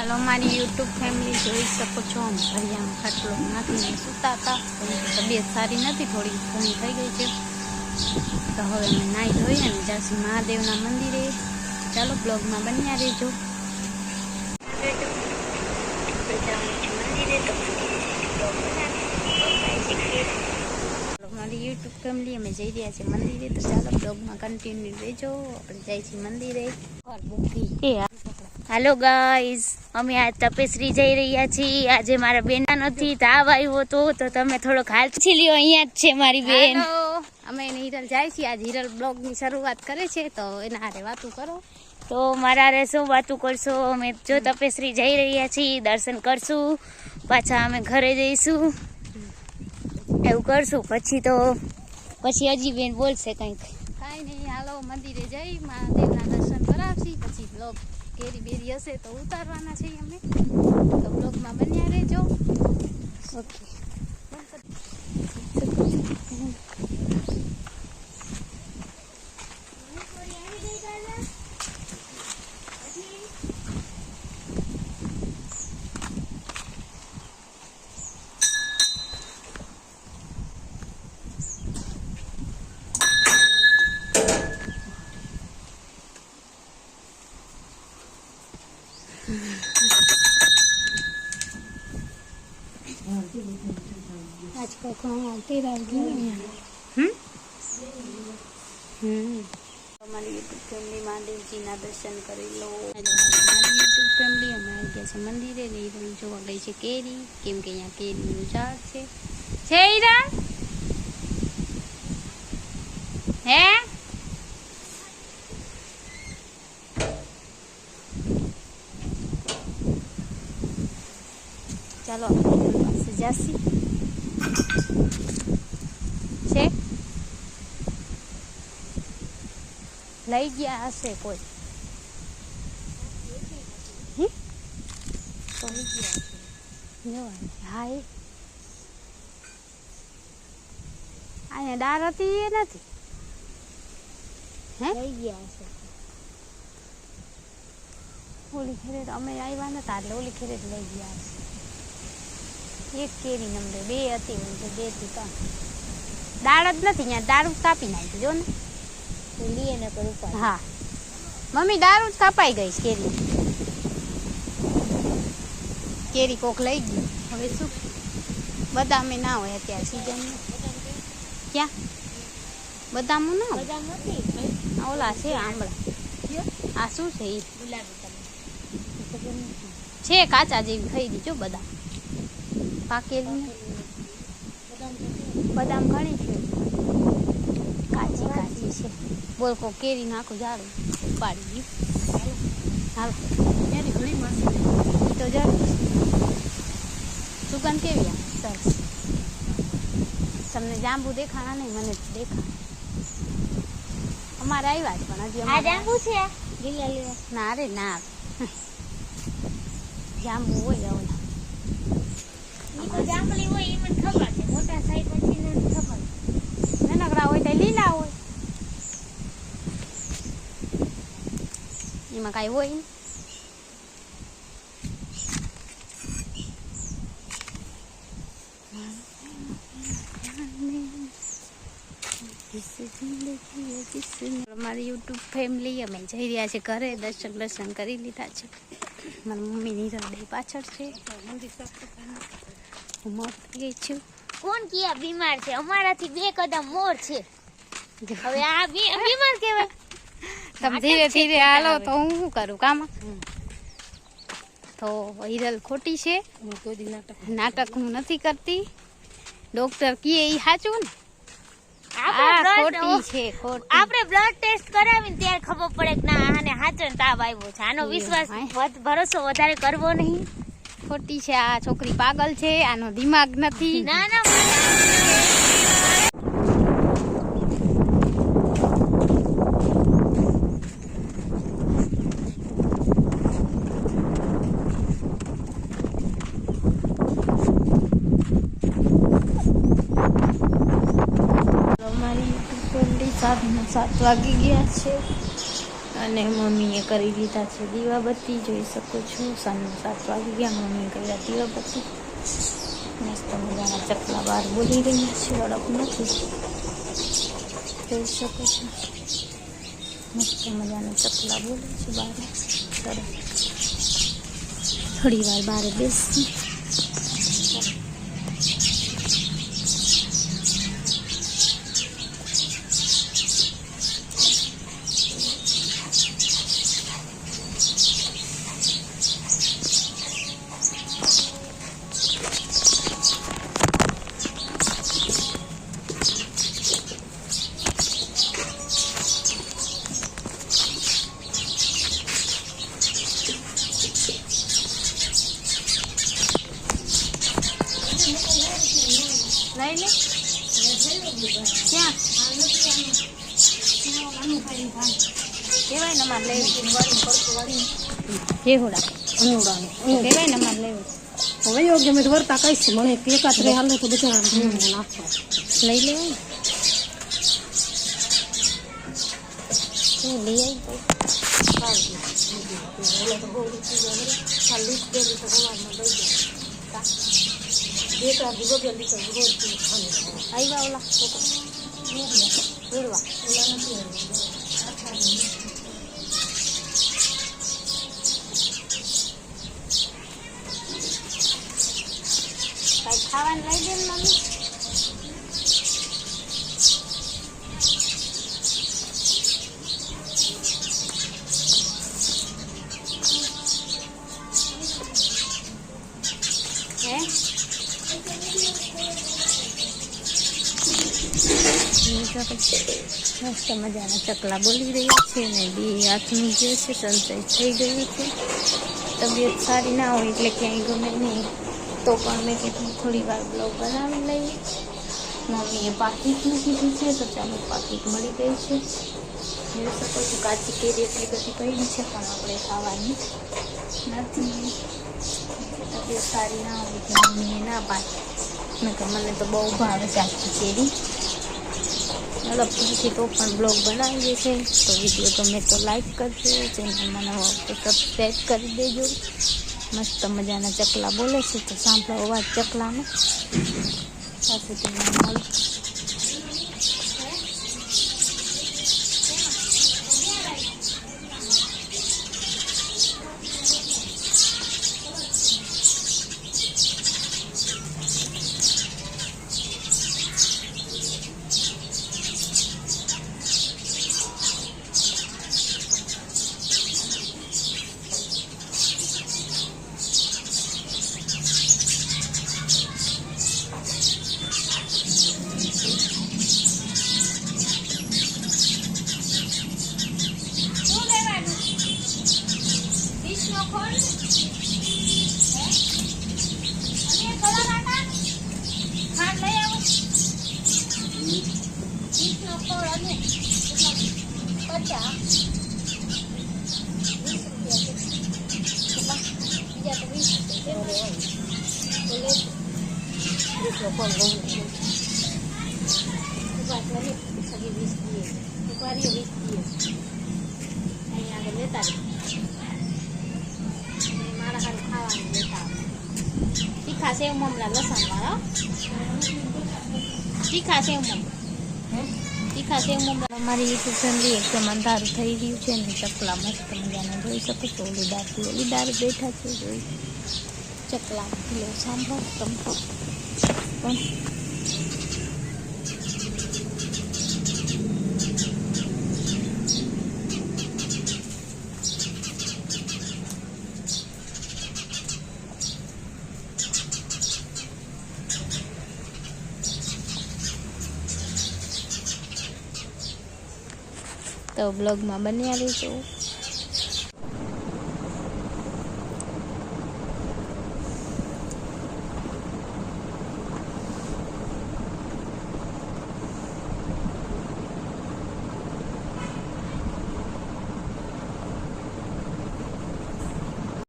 હાલો મારી YouTube family જોઈ શકો છો. ભરિયામાં ખાટલો નાખીને સૂતા હતા. તબિયત સારી નથી, થોડી ઘણી થઈ ગઈ છે. તો હવે અમે નાહી ધોઈએ અને જાશું મહાદેવના મંદિરે. ચાલો બ્લોગમાં બન્યા રહેજો. મારી યુટ્યુબ ફેમિલી અમે જઈ રહ્યા છીએ મંદિરે. તો ચાલો બ્લોગમાં કન્ટિન્યુ રહેજો. આપણે જઈએ છીએ મંદિરે. હાલો ગાઈઝ, અમે આજ તપેશ્રી જઈ રહ્યા છીએ. આજે મારા બેન નથી, તાવ આવ્યો તો તમે થોડોક હાલ પૂછી લ્યો. અહીંયા જ છે મારી બેન. અમે હિરલ જાય છીએ. આજ હિરલ બ્લોગની શરૂઆત કરે છે, તો એના હારે વાતું કરો. તો મારા હારે શું વાતું કરશો? અમે જો તપેશ્રી જઈ રહ્યા છીએ, દર્શન કરશું, પાછા અમે ઘરે જઈશું, એવું કરશું. પછી હજી બેન બોલશે કંઈક. કાંઈ નહીં, હાલો મંદિરે જઈ મહાદેવના દર્શન કરાવશી. પછી બ્લોગ કેરી બેરી હશે તો ઉતારવાના છે અમે. તો બ્લોગમાં બન્યા રહેજો. ઓકે. આજકાલ કોણ આવતી રહેતી અમારી યુટ્યુબ ફેમિલી મહાદેવજીના દર્શન કરી લો. મારી યુટ્યુબ ફેમિલી અમે આવી ગયા છે મંદિરે. હિરણ જોવા ગઈ છે કેરી, કેમ કે અહીંયા કેરીનું ઝાડ છે. હિરણ હે ચાલો પાસે જાસી છે. લઈ ગયા હશે કોઈ. હા, અહીંયા ડાર હતી એ નથી. હે લઈ ગયા હશે. ઓલી ખેરે અમે આવ્યા નતા એટલે ઓલી ખેરે લઈ ગયા હશે. એક કેરી નંબર 2 હતી, 2 થી 3 દાળ જ નથી. અહીંયા દારૂ કાપી નાખી જો ને. હા મમ્મી, દારૂ જ કાપાઈ ગઈ કેરી કોક લઈ ગયું. હવે શું બદામે ના હોય અત્યારે સીઝન. ક્યાં બદામું ના હોય? ઓલા છે આંબળા. આ શું છે? એ છે કાચા જેવી ખરીદી જો. બદામ પાકેલી બદામ ઘણી છે, કાચી કાચી છે. બોલ કો કેરી નાખું ઝાડું ઉપાડી ગયું. હાલ ઘણી મસ્ત તો ઝાડું. સુગંધ કેવી આવે સરસ. તમને જાંબુ દેખાણા નહીં, મને દેખા. અમારે આવ્યા જ પણ હજી આ જાંબુ છે. ના રે ના, જાંબુ હોય ઓલા જાંબલી હોય એ મને ખબર છે. મોટા સાઈઝ પછી નથી ખબર. નાનકડા હોય તો લીલા હોય, એમાં કાંઈ હોય ને. મારી યુટ્યુબ ફેમિલી અમે જઈ રહ્યા છે ઘરે. દર્શન કરી લીધા છે. મારી મમ્મી નીરલ પાછળ છે. મોર થઈ ગઈ છું. કોણ કિયા બીમાર છે? અમારાથી 2 કદમ મોર છે. હવે આ બીમાર કહેવાય. તમે ધીરે ધીરે હાલો તો હું શું કરું કામ. તો હિરલ ખોટી છે. નાટક હું નથી કરતી. ડોક્ટર કહે એ સાચું ને. આપણે બ્લડ ટેસ્ટ કરાવીને ત્યારે ખબર પડે કે ના આને હાચો તાવ આવ્યો છે. આનો વિશ્વાસ ભરોસો વધારે કરવો નહીં. ખોટી છે આ છોકરી, પાગલ છે. આનો દિમાગ નથી. ના ના અમારી યુટ્યુબ ફેમિલી 7 વાગી ગયા છે અને મમ્મીએ કરી લીધા છે દીવાબત્તી, જોઈ શકો છો. સાંજના 7 વાગી ગયા, મમ્મીએ કર્યા દીવાબત્તી. મસ્ત મજાના ચકલા બહાર બોલી રહ્યા છે, અડપ નથી, જોઈ શકો છો. મસ્ત મજાના ચકલા બોલે છે બહાર. સરસ, થોડી વાર બહાર બેસી. લઈ લે ક્યાં કેવાય ને મારે લેવી કેવડા કેવાય ને મારે લેવી. હવે યોગ્ય મેં વર્તા કહીશ મને એકાત્રે હાલે તો બચારા નાખો લઈ લેવાય લઈ આવી આવ્યા ઓલા વેડવા કઈ ખાવાનું લઈ દે ને મમ્મી. મસ્ત મજાના ચકલા બોલી રહ્યા છે ને 2 હાથનું જે છે સનસાઇઝ થઈ ગયું છે. તબિયત સારી ના હોય એટલે ક્યાંય ગમે નહીં, તો પણ મેં કીધું થોડી વાર બ્લોગ બનાવી લઈએ. મમ્મીએ પાકીટ મૂકી છે તો ચાલો પાકીટ મળી ગઈ છે. જોઈ શકો છો કાચી કેરી એટલી બધી પડી છે પણ આપણે ખાવાની નથી. તબિયત સારી ના હોય એટલે મમ્મીએ ના પાડી. મેં કહ્યું મને તો બહુ ભાવે કાચી કેરી. અલગથી તો પણ બ્લોગ બનાવીએ છે, તો વિડીયો ગમે તો લાઈક કરજો, ચેનલમાં નવા હોય તો સબસ્ક્રાઈબ કરી દેજો. મસ્ત મજાના ચકલા બોલે છે તો સાંભળો અવાજ ચકલાનો. સાથે તમને મળો. તીખા સેવ મમરા લસણ વાળા, તીખા સેવ મમરા, તીખા સેવ મમરા. અમારી યુટ્યુબ ફેમિલી એકદમ અંધારું થઈ રહ્યું છે ને ચકલા મસ્ત મજાના જોઈ શકો છો. ઓલીદાર બેઠા છે, જોઈ ચકલા કિલો સાંભળો તમે પણ. તો બ્લોગમાં બન્યા રહેજો.